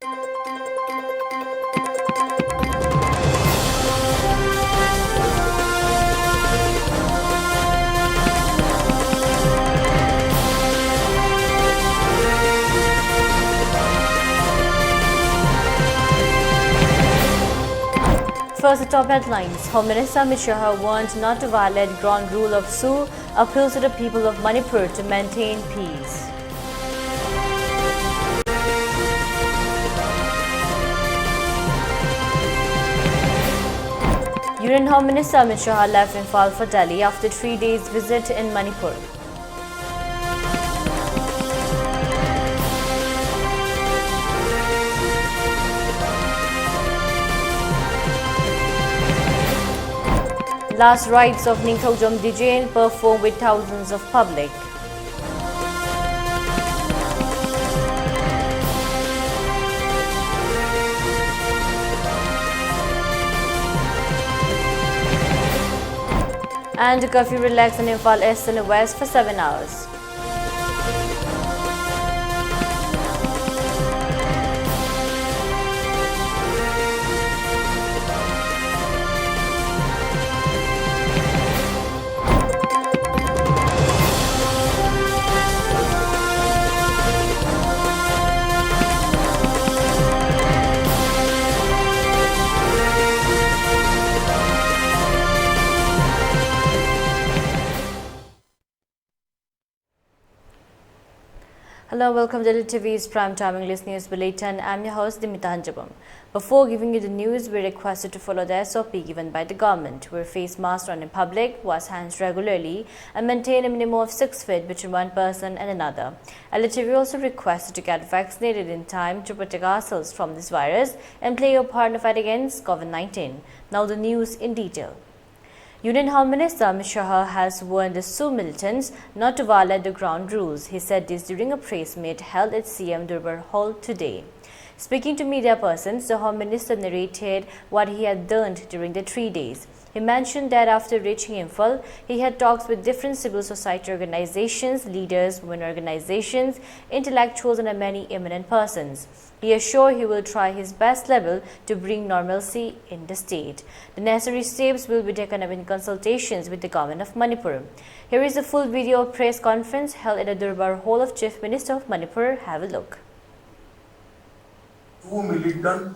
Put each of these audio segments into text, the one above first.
First, the top headlines. Home Minister Amit Shah warned not to violate ground rule of Su, appeals to the people of Manipur to maintain peace. Union Home Minister Amit Shah left Imphal for Delhi after 3 days visit in Manipur. Last rites of Ningthaujam Dijain performed with thousands of public. And curfew relaxed in Imphal East and West for 7 hours. Hello, welcome to ELITETV's Prime Time English News Bulletin. I'm your host Deemita. Before giving you the news, we're requested to follow the SOP given by the government. Wear face masks on in public, wash hands regularly, and maintain a minimum of 6 feet between one person and another. ELITETV also requested to get vaccinated in time to protect ourselves from this virus and play your part in the fight against COVID-19. Now the news in detail. Union Home Minister Amit Shah has warned the Su militants not to violate the ground rules. He said this during a press meet held at CM Durbar Hall today. Speaking to media persons, the Home Minister narrated what he had learned during the 3 days. He mentioned that after reaching Imphal, he had talks with different civil society organizations, leaders, women organizations, intellectuals, and many eminent persons. He assured he will try his best level to bring normalcy in the state. The necessary steps will be taken up in consultations with the government of Manipur. Here is a full video of press conference held at the Durbar Hall of Chief Minister of Manipur. Have a look. वो militant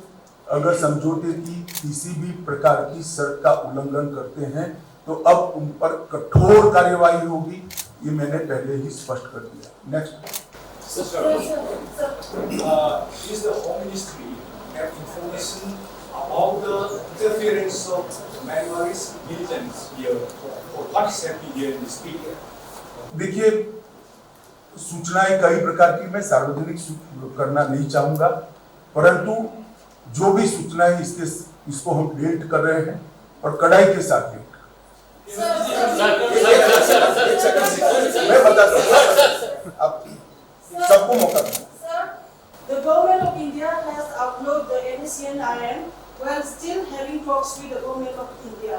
अगर समझौते की किसी भी प्रकार की शर्त का उल्लंघन करते हैं तो अब उन पर कठोर कार्यवाही होगी, ये मैंने पहले ही स्पष्ट कर दिया। Next Is the Home Ministry have information about the interference of Myanmarese militants here, or what is happening here in this period? देखिए, सूचनाएं कई प्रकार की मैं सार्वजनिक करना नहीं चाहूँगा, परंतु जो भी सूचनाएं इसको हम डिलीट कर रहे हैं और कड़ाई के साथ डिलीट। मैं बता दूँ, अब सबको मौका दूँ। The government of India has outlawed the NACN while still having talks with the government of India.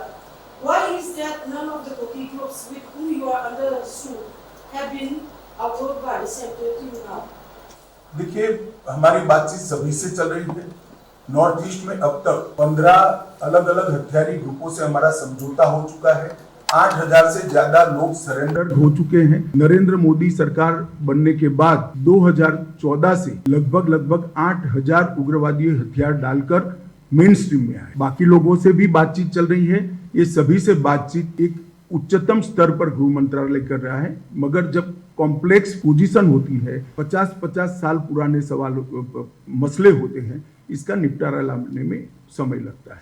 Why is that none of the Koki groups with whom you are under suit have been outlawed by the center till now? देखिए, हमारी बातचीत सभी से चल रही है। North east में अब तक 15 अलग-अलग हथियारी ग्रुपों से हमारा समझौता हो चुका है। 8,000 से ज्यादा लोग सरेंडर हो चुके हैं। नरेंद्र मोदी सरकार बनने के बाद 2014 से लगभग 8,000 उग्रवादी हथियार डालकर मेन स्ट्रीम में आए। बाकी लोगों से भी बातचीत चल रही है। ये सभी से बातचीत एक उच्चतम स्तर पर गृह मंत्रालय कर रहा है, मगर जब कॉम्प्लेक्स पोजीशन होती है, 50-50 साल पुराने मसले होते हैं, इसका निपटारा लाने में समय लगता है।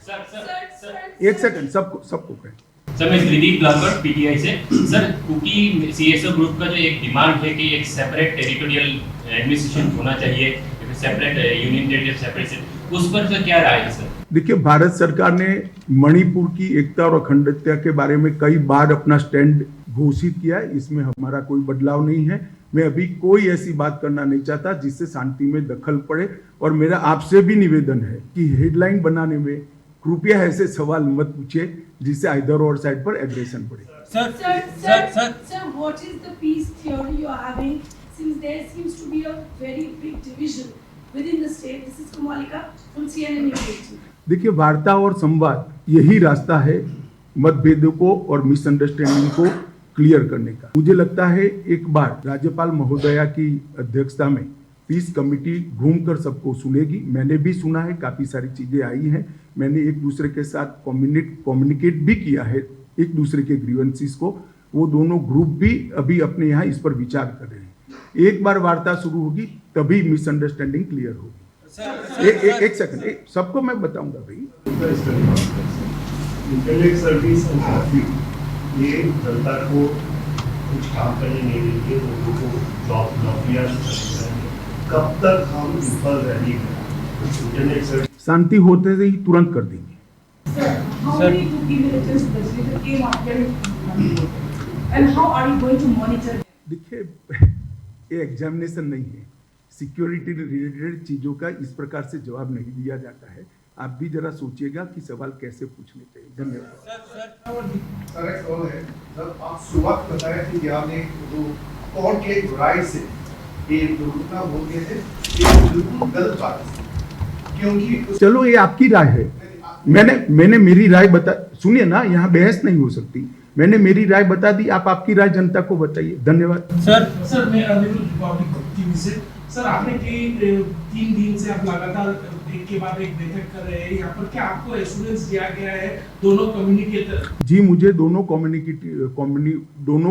एक सेकंड, सबको कहें। सर, मैं त्रिदीप लाकर पीटीआई से। सर, कुकी सीएसओ ग्रुप का जो एक डिमांड है कि एक सेपरेट टेरिटोरियल एडमिनिस्ट्रेशन होना चाहिए, सेपरेट यूनियन टेरिटरी सेपरेशन, उस पर सर क्या राय है सर? देखिए, भारत सरकार ने मणिपुर की एकता और अखंडता के बारे में कई बार अपना स्टैंड घोषित किया है। इसमें हमारा कोई बदलाव नहीं है। मैं अभी कोई ऐसी बात करना नहीं चाहता जिससे शांति में दखल पड़े, और मेरा आपसे भी निवेदन है कि हेडलाइन बनाने में कृपया ऐसे सवाल मत पूछिए जिससे आइदर और साइड पर एग्रेशन बढ़े। Sir, what is the peace theory you are having, since there seems to be a very big division within the state. This is Kumalika from CNN News 18. देखिए, वार्ता और संवाद यही रास्ता है मतभेदों को और मिसअंडरस्टैंडिंग को क्लियर करने का। मुझे लगता है एक बार राज्यपाल महोदया की अध्यक्षता में पीस कमेटी घूमकर सबको सुनेगी। मैंने भी सुना है, काफी सारी चीजें आई हैं। मैंने एक दूसरे के साथ कम्युनिकेट भी किया है, एक दूसरे के ग्रीवेंसेस को। वो दोनों ग्रुप भी अभी अपने यहाँ इस पर विचार कर रहे हैं। एक बार वार्ता शुरू होगी तभी मिसअंडरस्टैंडिंग क्लियर होगी। एक सेकंड, सबको मैं बताऊंगा भाई। इंटरनेट सर्विस और ट्रैफिक ये जनता को कुछ काम करने नहीं देंगे, लोगों को जॉब नौकरियां नहीं। कब तक हम विफल रहेंगे? इंटरनेट सर्विस शांति होते ही तुरंत कर देंगे। How many Kuki militants came after Manipur? And how are you going to monitor? देखिए, ये एग्जामिनेशन नहीं है, सिक्योरिटी रिलेटेड चीजों का इस प्रकार से जवाब नहीं दिया जाता है। आप भी जरा सोचिएगा कि सवाल कैसे पूछने चाहिए। धन्यवाद। सर एक सवाल है, जब आप शुरुआत बताया थी कि आपने जो कोर्ट के राय से ये दुर्घटना हो गई है, ये बिल्कुल गलत बात है, क्योंकि चलो ये आपकी राय है। मैंने मेरी राय बता, सुनिए ना, यहाँ बहस नहीं हो सकती। मैंने मेरी राय बता दी, आप आपकी राय जनता को बताइए। धन्यवाद। सर मैं रिपब्लिक टीवी से। सर आपने 3 दिन से आप लगातार एक के बाद एक बैठक कर रहे हैं यहाँ पर, क्या आपको एश्योरेंस दिया गया है दोनों कम्युनिकेटर? जी, मुझे दोनों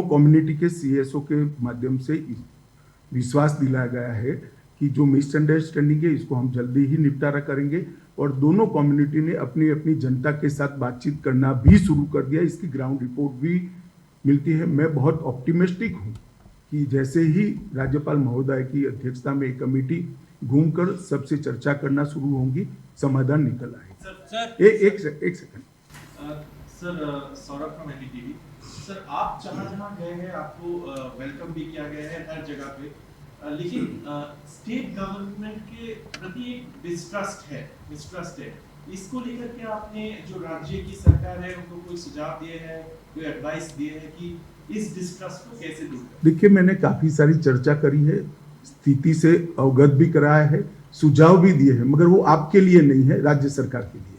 कम्युनिटी के सीएसओ के माध्यम से विश्वास दिलाया गया है कि जो मिसअंडरस्टैंडिंग है इसको हम जल्दी ही निपटारा करेंगे। और दोनों कम्युनिटी ने अपनी अपनी जनता के साथ बातचीत करना भी शुरू कर दिया। इसकी ग्राउंड रिपोर्ट भी मिलती है। मैं बहुत ऑप्टिमिस्टिक हूँ कि जैसे ही राज्यपाल महोदय की अध्यक्षता में एक कमेटी घूमकर सबसे चर्चा करना शुरू होंगी, समाधान निकल आए। एक second sir, Saurabh from ELITETV। Sir, आप जहाँ गए हैं आपको वेलकम भी किया गया है हर जगह पे, लेकिन स्टेट गवर्नमेंट के प्रति एक मिसट्रस्ट है। इसको लेकर के आपने जो राज्य की सरकार है उनको कोई सुझाव दिए हैं, कोई एडवाइस दिए हैं कि इस डिस्ट्रस्ट को कैसे दूर करें? देखिए, मैंने काफी सारी चर्चा करी है, स्थिति से अवगत भी कराया है, सुझाव भी दिए हैं, मगर वो आपके लिए नहीं है, राज्य सरकार के लिए।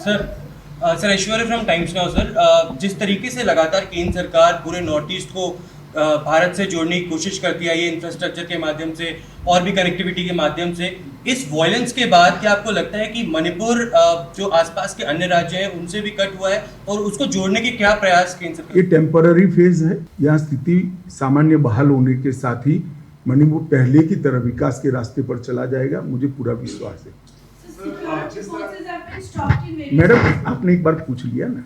Sir Aishwarya from times now. Sir, जिस तरीके से लगातार केंद्र सरकार पूरे नॉर्थ ईस्ट को भारत से जोड़ने की कोशिश करती है, ये इंफ्रास्ट्रक्चर के माध्यम से और भी कनेक्टिविटी के माध्यम से, इस वॉयलेंस के बाद क्या आपको लगता है कि मणिपुर जो आसपास के अन्य राज्य हैं उनसे भी कट हुआ है और उसको जोड़ने के क्या प्रयास केंद्र सरकार? ये टेम्पररी फेज है। यहाँ स्थिति सामान्य बहाल होने के साथ ही मणिपुर पहले की तरह विकास के रास्ते पर चला जाएगा, मुझे पूरा विश्वास है। मैडम, आपने एक बार पूछ लिया ना।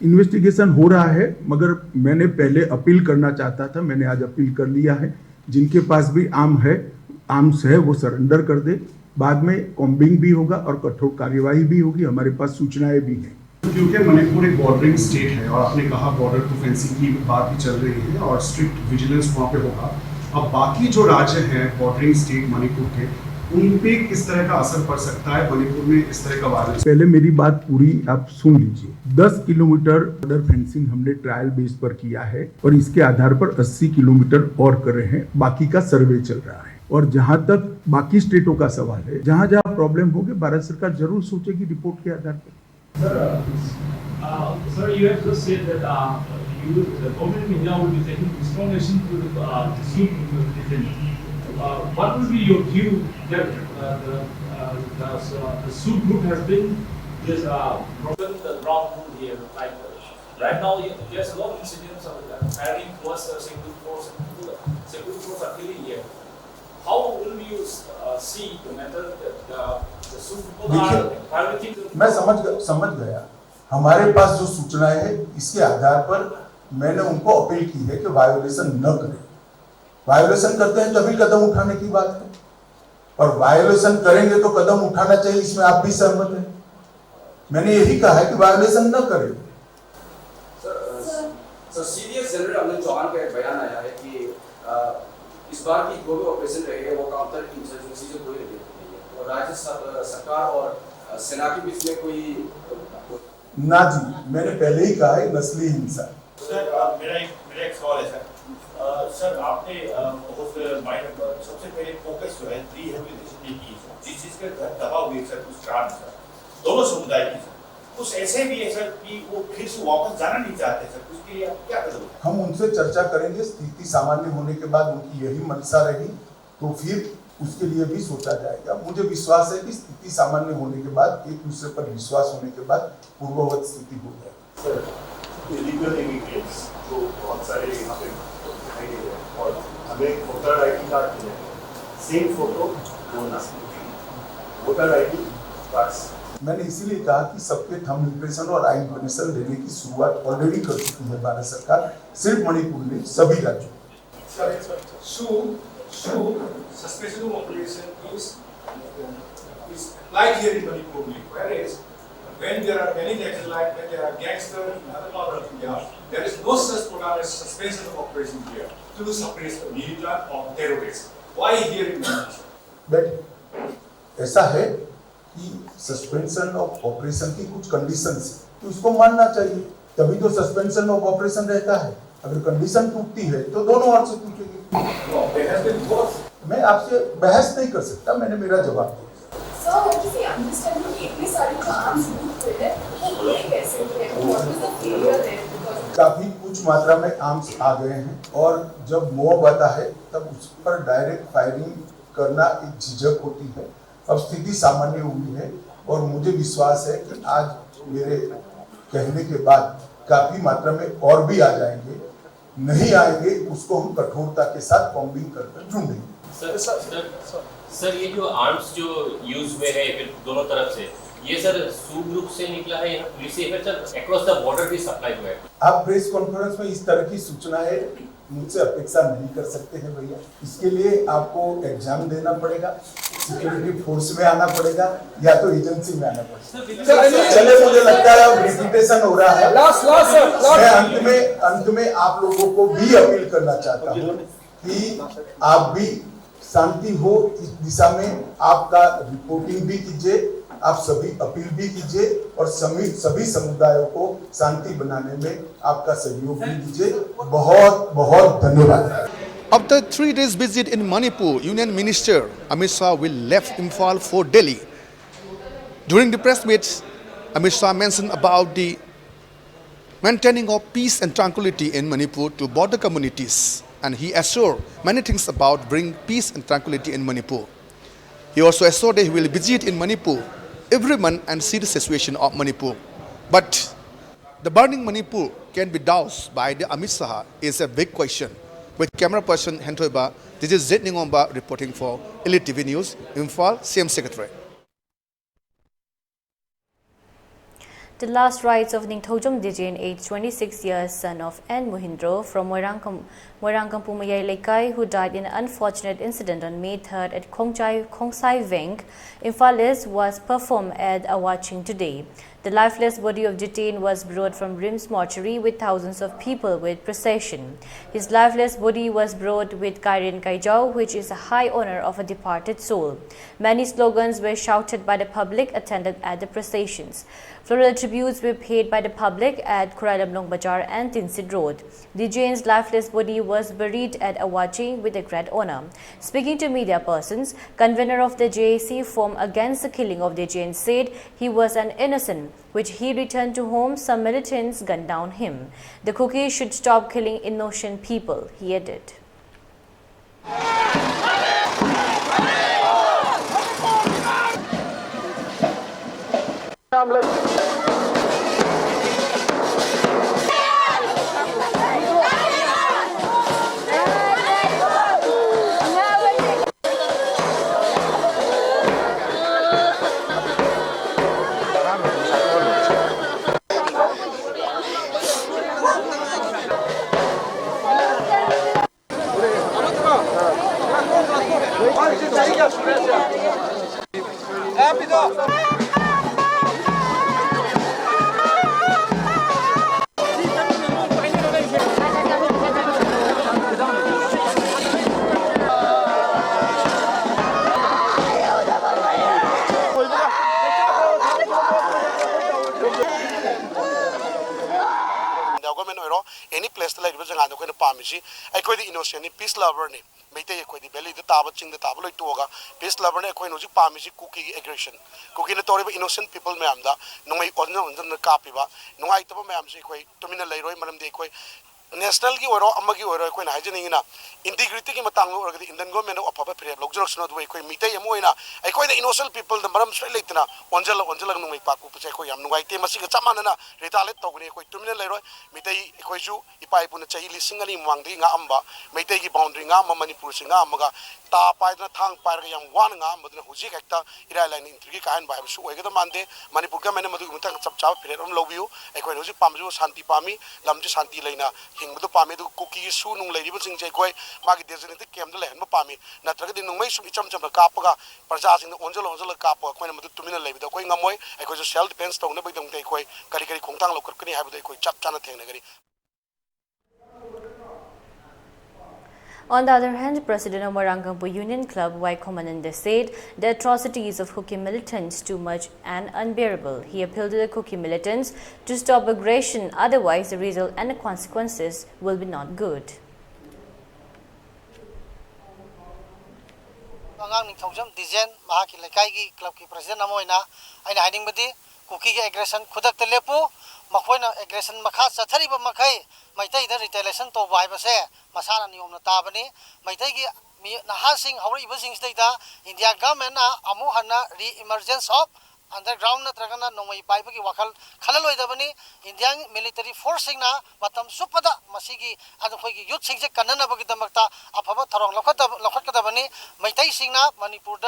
इन्वेस्टिगेशन हो रहा है, मगर मैंने पहले अपील करना चाहता था, मैंने आज अपील कर लिया है। जिनके पास भी आर्म्स है वो सरेंडर कर दे। बाद में कॉम्बिंग भी होगा और कठोर कार्यवाही भी होगी। हमारे पास सूचनाएं भी हैं। क्योंकि मणिपुर एक बॉर्डरिंग स्टेट है और आपने कहा बॉर्डर टू फेंसिंग की बात भी चल रही है और स्ट्रिक्ट विजिलेंस वहाँ पे होगा। अब बाकी जो राज्य हैं बॉर्डरिंग स्टेट मणिपुर के, उन पे किस तरह का असर पड़ सकता है? मणिपुर में इस तरह का वायलेंस। पहले मेरी बात पूरी आप सुन लीजिए। 10 किलोमीटर बॉर्डर फेंसिंग हमने ट्रायल बेस पर किया है और इसके आधार पर 80 किलोमीटर और कर रहे हैं। बाकी का सर्वे चल रहा है। और जहां तक बाकी स्टेटों का सवाल है, जहां जहां प्रॉब्लम होगी भारत सरकार जरूर सोचेगी रिपोर्ट के आधार पर। Sir, you have just said that the government of India will be taking strong action to dispute religion. What will be your view that the Sud group has been broken the ground rule here? Like right now, there's a lot of incidents of firing towards the security force, and the security force are killing here. How will you see the method that the Sud people are targeting? मैं समझ गया। हमारे पास जो सूचनाएं है इसके आधार पर मैंने उनको अपील की है कि वायोलेशन न करें। वायोलेशन करते हैं तभी कदम उठाने की बात है, और वायोलेशन करेंगे तो कदम उठाना चाहिए, इसमें आप भी सहमत हैं। मैंने यही कहा है कि वायोलेशन न करें। सर सीरियस जनरल अमन चौहान का एक बयान आया है कि इस बार की जो भी ऑपरेशन रही है वो काउंटर इंसर्जेंसी से कोई रिलेटेड नहीं है, और राज्य सरकार और सेना के बीच में कोई ना जी, मैंने पहले ही कहा है नस्ली हिंसा सर मेरा एक सवाल है सर। सर आपने बहुत सबसे पहले फोकस जो है रिहेबिलिटेशन पे की है, जिस चीज के घर दबा हुए सर कुछ कारण सर दोनों समुदाय की सर, कुछ ऐसे भी है सर कि वो फिर से वापस जाना नहीं चाहते सर, उसके लिए आप क्या करोगे? हम उनसे चर्चा करेंगे। स्थिति सामान्य होने के बाद उनकी यही मंशा रही तो फिर उसके लिए भी सोचा जाएगा। मुझे विश्वास है कि स्थिति सामान्य होने के बाद, एक दूसरे पर विश्वास होने के बाद पूर्ववत स्थिति हो जाएगी। सर इलीगल इमिग्रेंट्स जो बहुत सारे यहाँ पे दिखाई दे रहे हैं और हमें वोटर ID कार्ड मिले, same photo voter ID cards. मैंने इसीलिए कहा कि सबके थंब इम्प्रेशन और आई इम्प्रेशन लेने की शुरुआत ऑलरेडी कर चुकी है भारत सरकार, सिर्फ मणिपुर में, सभी राज्यों। Suspension of operation is applied here in Manipur, whereas when there are many cases like when there are gangsters in other part of India, there is no such program as suspension of operation here to suppress the militant or terrorists. Why here in Manipur? But ऐसा है कि suspension of operation की कुछ conditions है तो उसको मानना चाहिए, तभी तो सस्पेंशन ऑफ ऑपरेशन रहता है। अगर कंडीशन टूटती है तो दोनों ओर से टूटेगी। मैं आपसे बहस नहीं कर सकता, मैंने मेरा जवाब दिया। काफी कुछ मात्रा में आर्म्स आ गए हैं और जब मॉब आता है तब उस पर डायरेक्ट फायरिंग करना एक झिझक होती है। अब स्थिति सामान्य हुई है और मुझे विश्वास है कि आज मेरे कहने के बाद काफी मात्रा में और भी आ जाएंगे। नहीं आएंगे उसको हम कठोरता के साथ कॉम्बिंग कर ढूंढेंगे। सर ये जो आर्म्स जो यूज हुए हैं फिर दोनों तरफ से, ये सर सू ग्रुप से निकला है या पुलिस से फिर सर अक्रॉस द बॉर्डर भी सप्लाई हुआ है? आप प्रेस कॉन्फ्रेंस में इस तरह की सूचनाएं मुझसे अपेक्षा नहीं कर सकते हैं भैया। इसके लिए आपको एग्जाम देना पड़ेगा, सिक्योरिटी फोर्स में आना पड़ेगा या तो एजेंसी में आना पड़ेगा। चले मुझे लगता है अब रिपीटेशन हो रहा है। मैं अंत में आप लोगों को भी अपील करना चाहता हूँ कि आप भी शांति हो इस दिशा में आपका रिपोर्टिंग भी कीजिए, आप सभी अपील भी कीजिए और सभी समुदायों को शांति बनाने में आपका सहयोग भी दीजिए। बहुत बहुत धन्यवाद। After 3 days visit in Manipur, Union Minister Amit Shah will left Imphal for Delhi. During the press meet, Amit Shah mentioned about the maintaining of peace and tranquility in Manipur to border communities, and he assured many things about bring peace and tranquility in Manipur. He also assured that he will visit in Manipur every month and see the situation of Manipur. But the burning Manipur can be doused by the Amit Shah is a big question. With camera person Hentoiba, this is Zed Ningomba reporting for ELITETV News, Imphal, CM Secretary. The last rites of Ningthojom Dijen, aged 26 years, son of N. Mohindro from Moirangkampu Mayai Lekai, who died in an unfortunate incident on May 3rd at Khongsai Veng, Imphal East, was performed at Awaching today. The lifeless body of detained was brought from Rim's mortuary with thousands of people with procession. His lifeless body was brought with Kairin Kaijau, which is a high honor of a departed soul. Many slogans were shouted by the public attended at the processions. Floral tributes were paid by the public at Kurailamlong Bajar and Tinsid Road. Dijen's lifeless body was buried at Awachi with a great honor. Speaking to media persons, convener of the JAC Forum against the killing of Dijen said he was an innocent, which he returned to home. Some militants gunned down him. The cookies should stop killing innocent people, he added. ꯑꯩꯈꯣꯏꯅ ꯄꯥꯝꯃꯤꯁꯤ ꯑꯩꯈꯣꯏꯗꯤ ꯏꯅꯣꯁꯦꯟꯅꯤ piece ꯂꯚꯔꯅꯤ Meitei ꯑꯩꯈꯣꯏꯗꯤ valid ꯇꯥꯕ ꯆꯤꯡꯗ ꯇꯥꯕ ꯂꯣꯏ ꯇꯣꯛꯑꯒ piece ꯂꯚꯔꯅꯤ ꯑꯩꯈꯣꯏꯅ ꯍꯧꯖꯤꯛ ꯄꯥꯝꯃꯤꯁꯤ ꯀꯨꯀꯤꯒꯤ ꯑꯦꯒ꯭ꯔꯦꯁꯟ ꯀꯨꯀꯤꯅ ꯇꯧꯔꯤꯕ ꯏꯅꯣꯁꯦꯟ ꯄꯤꯄꯜ ꯃꯌꯥꯝꯗ ꯅꯣꯡꯃꯩ ꯑꯣꯟꯖꯟ ꯀꯥꯞꯄꯤꯕ ꯅꯨꯡꯉꯥꯏꯇꯕ ꯃꯌꯥꯝꯁꯤ ꯑꯩꯈꯣꯏ ꯇꯨꯃꯤꯟꯅ ꯂꯩꯔꯣꯏ ꯃꯔꯝꯗꯤ ꯑꯩꯈꯣꯏ national or amagi or Queen Hygienina, integrity Matang or the Indian government of Papa Pre, Luxus, not way, Mita Yamoina, I quite the innocent people, the Maram Streletna, Angela Numi Paku, Pacheco, White Masika Chamana, Retalet Togni, Tumina Leroy, Mita Equaju, Ipapuna Chahili, singing Wanging Amba, Maytegi boundary Amma, Manipur Singamaga, Ta Paina Tang Paragam, one Am, but the Hujikata, Iralan in Trika and by the Monday, Manipur Madu Chap Period on Lobu, Equaji Pamju, Santi Pami, Lamji Santi Lena. Hingdu pami du cookie su nung lady bu sing koi magi designated kem de len pami na traga din nung mai su icham cham ka pa parja sing onjol ka pa koi na madu tumina lebi da koi ngamoi ai koi self defense tong na ba dong koi kari kari khongtang lo kani ha bu dai koi chap chana theng na gari. On the other hand, President of Morangampu Union Club, Y. Komanande, said the atrocities of Kuki militants too much and unbearable. He appealed to the Kuki militants to stop aggression, otherwise the result and the consequences will be not good. Kuki aggression kudak telepo makoina aggression makha sathari ba makai maitai da retaliation to bai ba se masana niyom na tabani maitai gi naha sing hauri ba sing da India government na amu hana re emergence of underground na tragana nomai pai ba gi wakal khalaloi da bani Indian military force sing na matam supada masigi adu khoi gi youth sing je kanana ba gi damakta afaba tharong lokhat ka da bani maitai sing na Manipur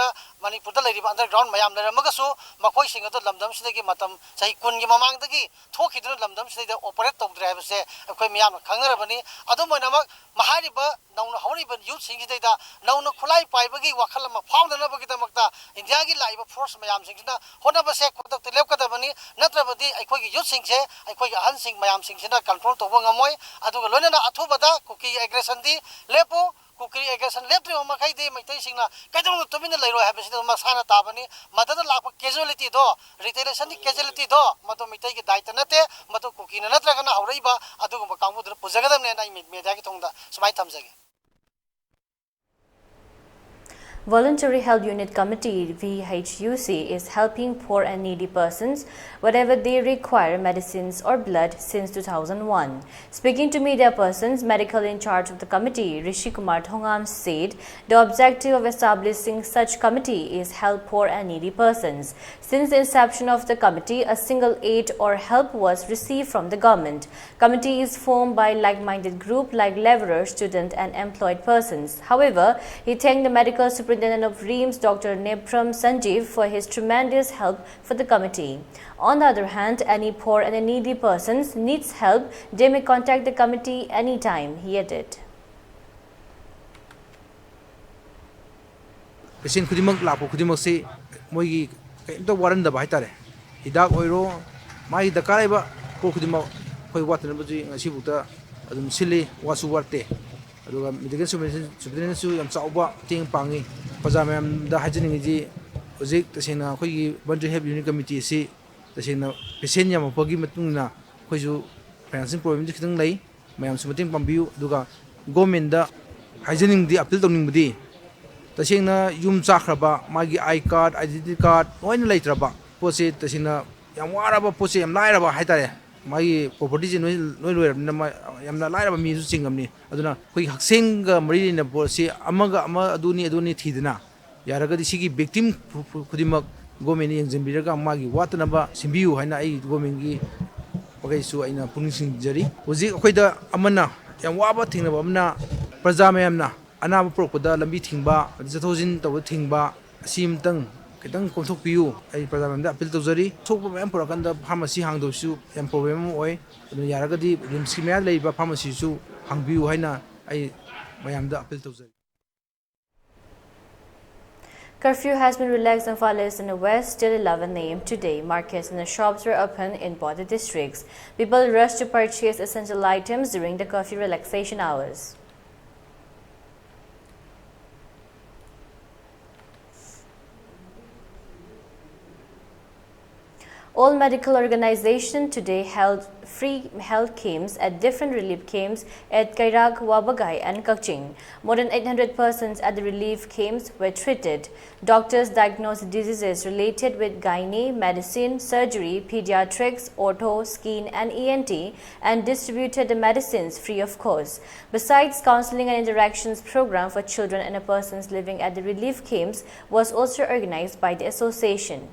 da lari ba underground mayam na magasu makoi sing adu lamdam sidagi matam sahi kun gi mamang dagi thoki du lamdam sidai operate tog drive se khoi miyam khangar bani adu moina mak mahari ba nauna hauri ba youth sing sidai da nauna khulai pai ba gi wakal ma faund na ba gi damakta India gi lai ba force mayam sing na hona ba se khodak te lep ka da bani natra ba di ai khoi gi youth sing se ai khoi gi ahan sing mayam sing sina control to ba ngamoi adu ga loina na athu ba da kuki aggression di lepo Kuki aggression lepri o makai de maitai singna kaidong tumina leiro ha besi masana tabani madada lakpa casualty do retaliation casualty do mado mitai gi daita nate mado kuki na natra kana hauraiba adu gumba kangbu dur pujagadam ne nai media gi thongda smai thamjage. Voluntary Help Unit Committee VHUC is helping poor and needy persons whatever they require, medicines or blood, since 2001. Speaking to media persons, medical in charge of the committee, Rishi Kumar Thongam, said the objective of establishing such committee is help poor and needy persons. Since the inception of the committee, a single aid or help was received from the government. Committee is formed by like-minded group like laborers, student and employed persons. However, he thanked the medical superintendent of REAMS, Dr. Nepram Sanjeev, for his tremendous help for the committee. On the other hand, any poor and needy persons needs help, they may contact the committee anytime, he added. Patient kudimak lapo kudimak se moigi kaimta waran da bahai tare hidak oiro mai dakar ba ko kudimak koi watan baji ngasi buta adum sili wasu warte aduga medical superintendent su yam chauba ting pangi pajamam da hajini ji ojik tasena khoi gi voluntary help unit committee si tasena patient yam pagi matungna khoi ju financing problem ji khitang lei mayam su mating pambiu aduga government da hajini di appeal tawning budi tasena yum chakraba magi I card identity card noina leitraba pose tasena yam waraba pose yam lairaba haitare magi property ji noi loirabna yamna lairaba mi su chingamni aduna koi haksenga mari na pose amaga ama aduni thidna yaragadi sigi victim kudimak government yengjambiraga magi watnaba simbiu haina ai government gi pagai su aina punising jari hoji akoida amana yam waba thingnaba amna praja mayamna anaba prokoda lambi thingba jathojin taw thingba asimtang kitang komthok piu ai praja mayamda appeal tawjari thokba mayam purakanda pharmacy hangdosu yam problem oi yaragadi rimski maya leiba pharmacy su hangbiu haina ai mayamda appeal tawjari. Curfew has been relaxed in Fales in the west till 11 a.m. today. Markets and the shops were open in border districts. People rushed to purchase essential items during the curfew relaxation hours. All medical organizations today held free health camps at different relief camps at Kairag, Wabagai and Kakching. More than 800 persons at the relief camps were treated. Doctors diagnosed diseases related with gynae, medicine, surgery, pediatrics, ortho, skin and ENT and distributed the medicines free of cost. Besides, counseling and interactions program for children and persons living at the relief camps was also organized by the association.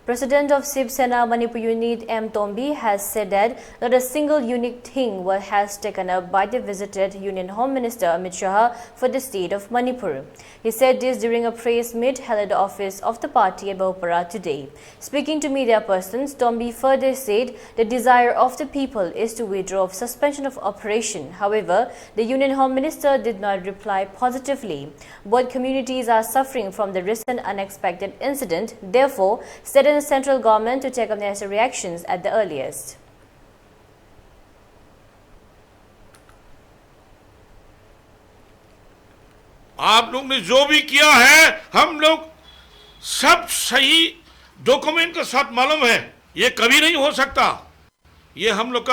President of Shiv Sena Manipur Unit M. Tombi has said that not a single unique thing has taken up by the visited Union Home Minister Amit Shah for the state of Manipur. He said this during a press meet held at the office of the party at Bhopara today. Speaking to media persons, Tombi further said the desire of the people is to withdraw suspension of operation. However, the Union Home Minister did not reply positively. Both communities are suffering from the recent unexpected incident. Therefore, said the central government to take up necessary reactions at the earliest. आप लोग ने जो भी किया है हम लोग सब सही डॉक्यूमेंट के साथ मालूम है। ये कभी नहीं हो सकता। ये हम लोग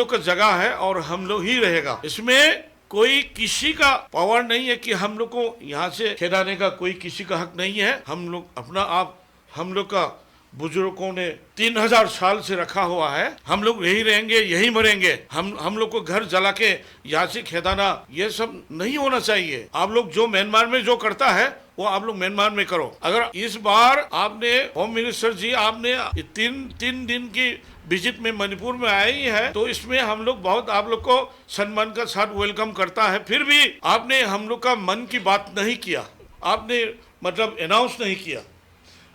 का जगह है और हम लोग ही रहेगा। इसमें कोई किसी का पावर नहीं है कि हम लोग को यहाँ से खेदाने का कोई किसी का हक नहीं है। हम लोग का बुजुर्गों ने 3000 साल से रखा हुआ है। हम लोग यही रहेंगे, यही मरेंगे। हम लोग को घर जला के यहाँ से खेदाना ये सब नहीं होना चाहिए। आप लोग जो म्यांमार में जो करता है वो आप लोग म्यांमार में करो। अगर इस बार आपने होम मिनिस्टर जी आपने तीन दिन की विजिट में मणिपुर में आई है तो इसमें हम लोग बहुत आप लोग को सम्मान का साथ वेलकम करता है। फिर भी आपने हम लोग का मन की बात नहीं किया। आपने मतलब अनाउंस नहीं किया।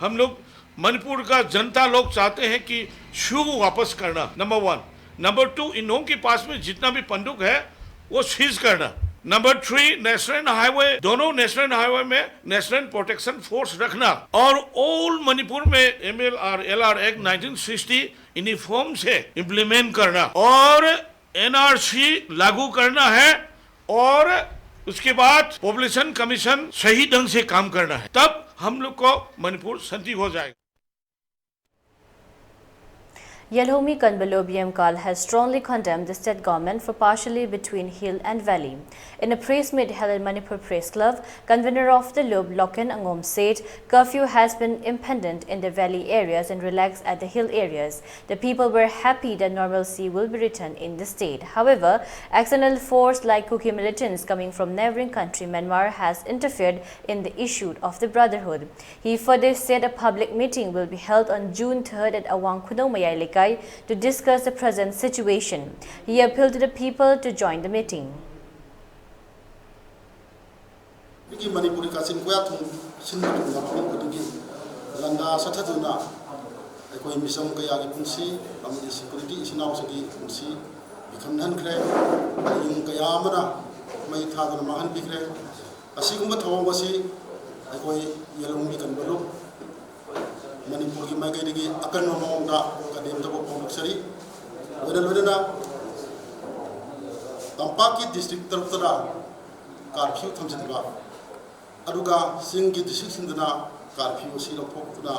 हम लोग मणिपुर का जनता लोग चाहते हैं कि शू वापस करना, नंबर 1। नंबर 2, इन लोगों के पास में जितना भी बंदूक है वो सीज करना। नंबर 3, नेशनल हाईवे, दोनों नेशनल हाईवे में नेशनल प्रोटेक्शन फोर्स रखना और ऑल मणिपुर में MLR LR एक्ट 1960 यूनिफॉर्म से इम्प्लीमेंट करना और NRC लागू करना है और उसके बाद पॉपुलेशन कमीशन सही ढंग से काम करना है। तब हम लोग को मणिपुर शांति हो जाएगा। Yelhomi Kanbalo BMKAL has strongly condemned the state government for partially between hill and valley. In a press meet held at Manipur Press Club, convener of the Lob Loken Angom said curfew has been impendent in the valley areas and relaxed at the hill areas. The people were happy that normalcy will be returned in the state. However, external force like Kuki militants coming from neighboring country Myanmar has interfered in the issue of the brotherhood. He further said a public meeting will be held on June 3rd at Awang Kuno to discuss the present situation. He appealed to the people to join the meeting. Manipuri kasin kuya thung sin na pung kudigi landa sathaduna ekoi misam kaya gi pungsi amadi security isinaw sagi pungsi bikhamnan khre yung kaya amana mai thadana mahan bikre asigumba thawang basi ekoi yelungmi kanbalu Manipur ki mai gi akan nomong da kadem tabo pumuksari wedalwedana tampaki district tarutara curfew thamjinba aduga singi district sindana curfew silo phokuna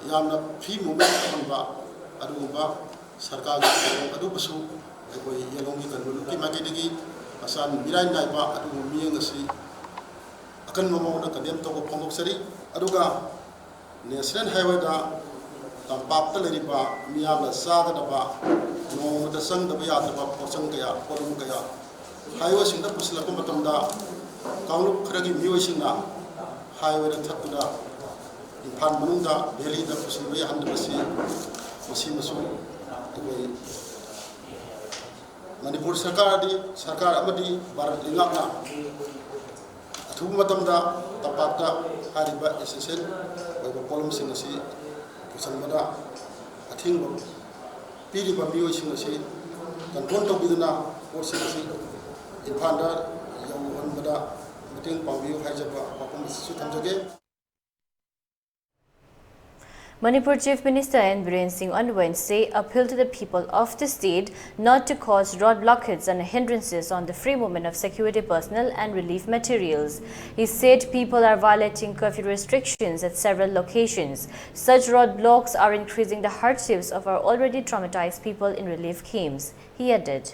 yamna free movement thamba aduba sarkar adu basu ekoi yelongi kanbulu ki mai gi asan birai naiba adu miyang asi akan nomong da kadem tabo pumuksari aduga National Highway da tampap ta leriba miyamna saga da ba no da sang da ya da ba porchang kaya polum kaya highway sing da pusla ko matam da kaulu khragi mioi sing na highway da thatuna infan manung da valley da pusil be hand basi masi masu koi Manipur sarkar amadi barat lingak na athu matam da tapak da hariba SSL problem sing asi pusanmada athing piri ba mioi sing asi control to biduna or sing asi infanda yawan bada meeting pawio haijaba papam su thamjage. Manipur Chief Minister N. Biren Singh on Wednesday appealed to the people of the state not to cause road blockades and hindrances on the free movement of security personnel and relief materials. He said people are violating curfew restrictions at several locations. Such roadblocks are increasing the hardships of our already traumatized people in relief camps. He added.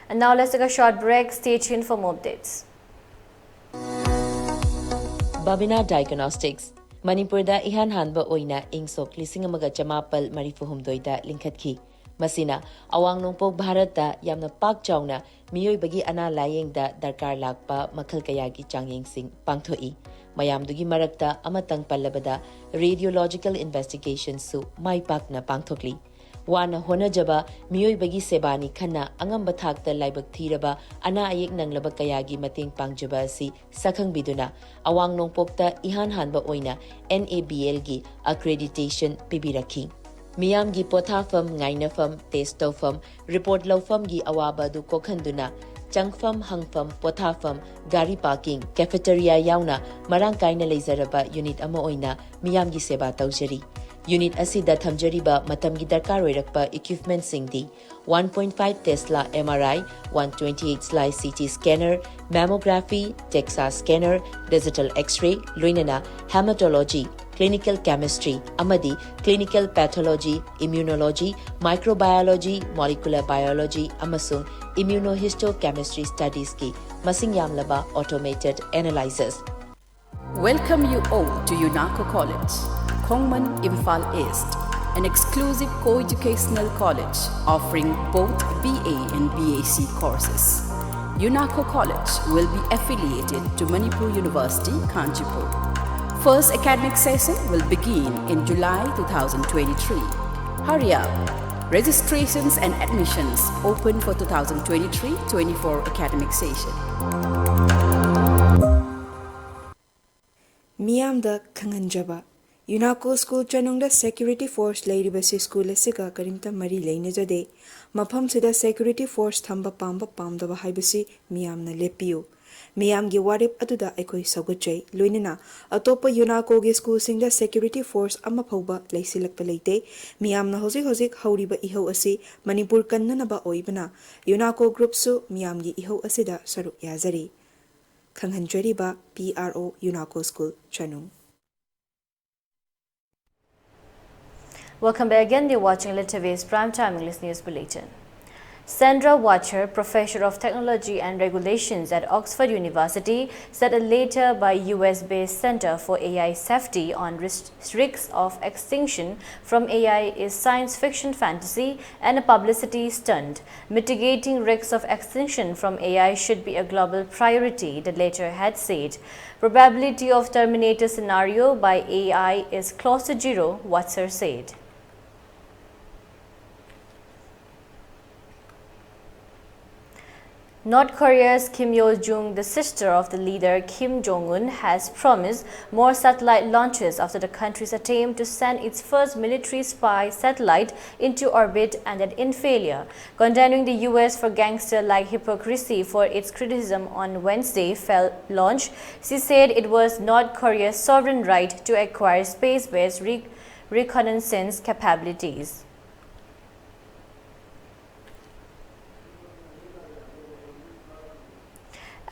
And now let's take a short break. Stay tuned for more updates. Babina Diagnostics Manipurda ihan hanba oina ingsok lising amaga chamapal marifuhumdoida linkhatki. Masina awang nungpok Bharatda yamna pak chawna miyoibagi ana layengda darkar lakpa makhal kayagi changyengsing pangthoi. Mayamdugi marakta amatang pallabada radiological investigations su maipakna pangthokli. Wana honajaba miyoibagi sebani khana angamba thakta laibak thiraba ana ayek nanglaba kayagi mating pangjaba asi sakhang biduna awang nongpokta ihan hanba oina NABL gi accreditation pibirakhi miyam gi pothafam ngainafam testofam report lawfam gi awaba du kokhanduna changfam hangfam pothafam gari parking cafeteria yauna marang kaina leizaraba unit ama oina miyam gi seba tawjari Unit asida thamjariba matamgi darkar oirakpa equipment singdi 1.5 Tesla MRI, 128 slice CT scanner, mammography, DEXA scanner, digital X-ray, loinana hematology, clinical chemistry, amadi clinical pathology, immunology, microbiology, molecular biology, amasung immunohistochemistry studies ki masing yamlaba automated analyzers. Welcome you all to UNACO College, Kongman, Imphal East, an exclusive co-educational college offering both BA and BAc courses. UNACO College will be affiliated to Manipur University, Kanchipur. First academic session will begin in July 2023. Hurry up! Registrations and admissions open for 2023-24 academic session. Miyamda Kanganjaba UNACO School Chanungda Security Force Lairibasi School Asiga Karimta Mari Lainajade Mapam Sida Security Force Thamba Pamba Pamdaba Haibasi Miyamna Lepiu Miyamgi Warip Aduda Ekoi Saguchay Luinina Atopa UNACO Gi School Singda Security Force Amapauba Laisilak Palate Miyamna Hozik Hauriba Iho Asi Manipur Kannanaba Oibana UNACO Group Su Miyamgi Iho Asida Saruk Yazari Kanghanjariba PRO UNACO School Chanung. Welcome back again. You're watching ELITETV's Primetime English News Bulletin. Sandra Watcher, Professor of Technology and Regulations at Oxford University, said a letter by US-based Center for AI Safety on risks of extinction from AI is science fiction fantasy and a publicity stunt. Mitigating risks of extinction from AI should be a global priority, the letter had said. Probability of Terminator scenario by AI is close to zero, Watcher said. North Korea's Kim Yo-jong, the sister of the leader Kim Jong-un, has promised more satellite launches after the country's attempt to send its first military spy satellite into orbit ended in failure. Condemning the US for gangster-like hypocrisy for its criticism on Wednesday's failed launch, she said it was North Korea's sovereign right to acquire space-based reconnaissance capabilities.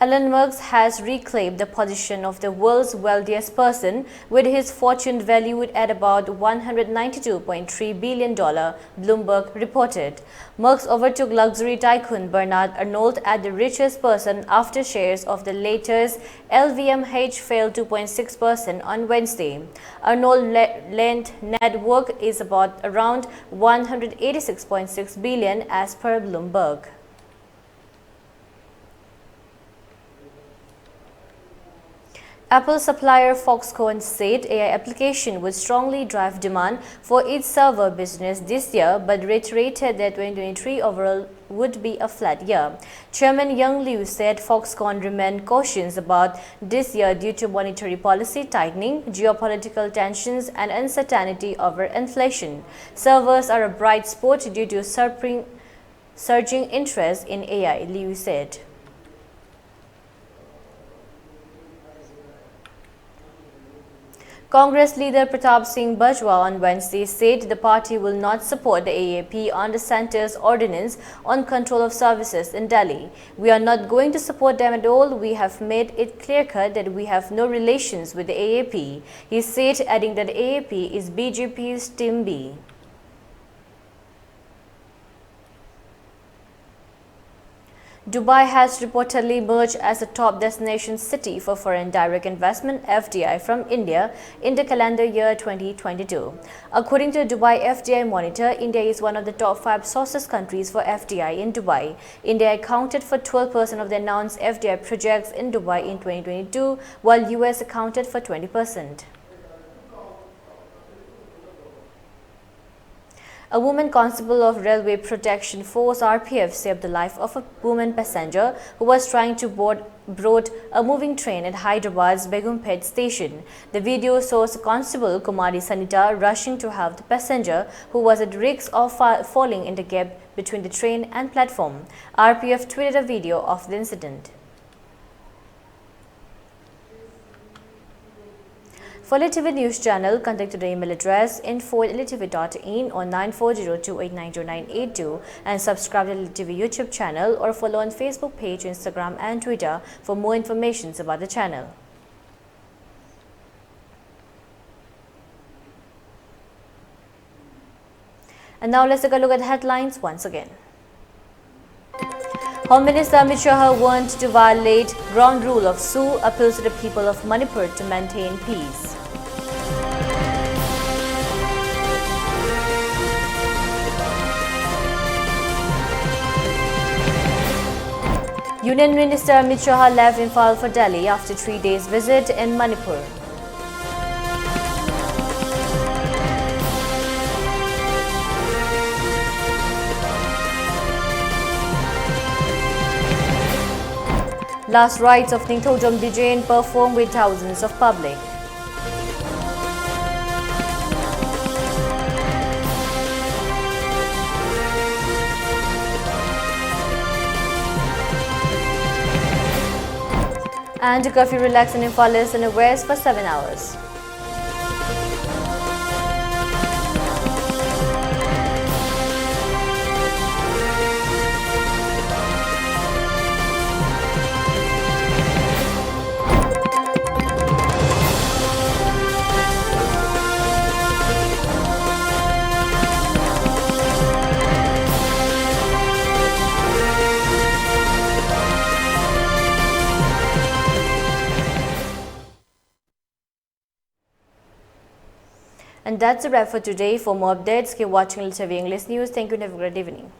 Elon Musk has reclaimed the position of the world's wealthiest person, with his fortune valued at about $192.3 billion, Bloomberg reported. Musk overtook luxury tycoon Bernard Arnault as the richest person after shares of the latter's LVMH fell 2.6% on Wednesday. Arnault's net worth is about around $186.6 billion as per Bloomberg. Apple supplier Foxconn said AI application would strongly drive demand for its server business this year, but reiterated that 2023 overall would be a flat year. Chairman Young Liu said Foxconn remained cautious about this year due to monetary policy tightening, geopolitical tensions, and uncertainty over inflation. Servers are a bright spot due to surging interest in AI, Liu said. Congress leader Pratap Singh Bajwa on Wednesday said the party will not support the AAP on the centre's ordinance on control of services in Delhi. We are not going to support them at all. We have made it clear-cut that we have no relations with the AAP. He said, adding that the AAP is BJP's Team B. Dubai has reportedly emerged as a top destination city for foreign direct investment (FDI) from India in the calendar year 2022. According to the Dubai FDI Monitor, India is one of the top 5 sources countries for FDI in Dubai. India accounted for 12% of the announced FDI projects in Dubai in 2022, while US accounted for 20%. A woman constable of Railway Protection Force (RPF) saved the life of a woman passenger who was trying to board a moving train at Hyderabad's Begumpet station. The video shows Constable Kumari Sanita rushing to help the passenger who was at risk of falling in the gap between the train and platform. RPF tweeted a video of the incident. For ELITETV News Channel, contact the email address info@elitetv.in or 9402890982 and subscribe to the ELITETV YouTube channel or follow on Facebook page, Instagram and Twitter for more information about the channel. And now let's take a look at the headlines once again. Home Minister Amit Shah warned to violate ground rule of Sue, appeals to the people of Manipur to maintain peace. Union Minister Amit Shah left Imphal for Delhi after 3 days visit in Manipur. Last rites of Ningthodom Dijain performed with thousands of public. And curfew relaxed in Imphal East and West for 7 hours. And that's a wrap for today. For more updates, keep watching ELITETV English News. Thank you and have a great evening.